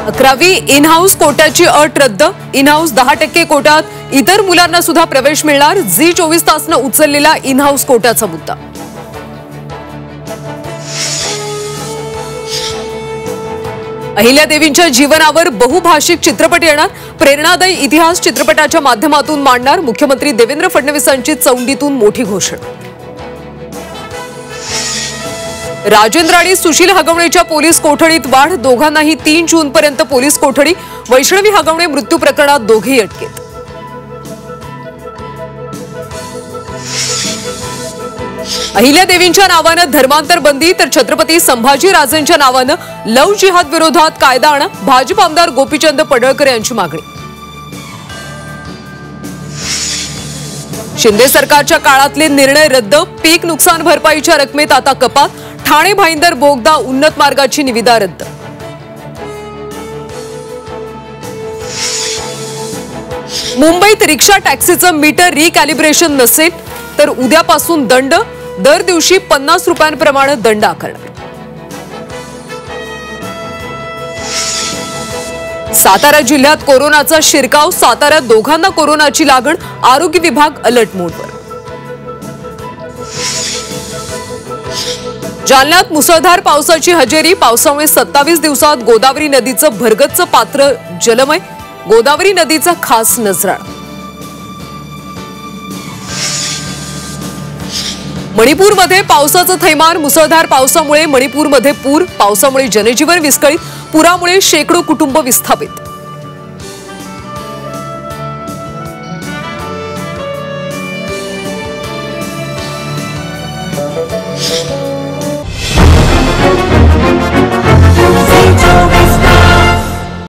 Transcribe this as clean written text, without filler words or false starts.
11वी in house कोट्याची अट रद्द। In house 10% कोट्यात इतर मुलांना सुद्धा प्रवेश मिळणार। झी 24 तासनं उचललेला इन हाऊस कोट्याचा मुद्दा। अहिल्यादेवींच्या जीवनावर बहुभाषिक चित्रपट येणार। प्रेरणादायी इतिहास चित्रपटाच्या माध्यमातून मांडणार मुख्यमंत्री देवेंद्र फडणवीसांची चौंडीतून मोठी घोषणा। राजेंद्र आणि सुशील हगवणेच्या पोलीस कोठडीत वाढ। दोघांनाही 3 जूनपर्यंत पोलीस कोठडी। वैष्णवी हगवणे मृत्यू प्रकरणात दोघेही अटकेत। अहिल्यादेवींच्या नावानं धर्मांतर बंदी तर छत्रपती संभाजी राजेंच्या नावानं लव्ह जिहाद विरोधात कायदा आणा। भाजप आमदार गोपीचंद पडळकर यांची मागणी। शिंदे सरकारच्या काळातले निर्णय रद्द। पीक नुकसान भरपाईच्या रकमेत आता कपात। ठाणे भाईंदर बोगदा उन्नत मार्गाची निविदा रद्द। मुंबईत रिक्षा टॅक्सीचं मीटर रिकॅलिब्रेशन नसेल तर उद्यापासून दंड। दर दिवशी 50 रुपयांप्रमाणे दंड आकारणार। सातारा जिल्ह्यात कोरोनाचा शिरकाव। साताऱ्यात दोघांना कोरोनाची लागण। आरोग्य विभाग अलर्ट मोडवर। जालन्यात मुसळधार पावसाची हजेरी। पावसामुळे 27 दिवसात गोदावरी नदीचं भरगच्च पात्र जलमय। गोदावरी नदीचा खास नजराळा। मणिपूरमध्ये पावसाचं थैमान। मुसळधार पावसामुळे मणिपूरमध्ये पूर। पावसामुळे जनजीवन विस्कळीत। पुरामुळे शेकडो कुटुंब विस्थापित।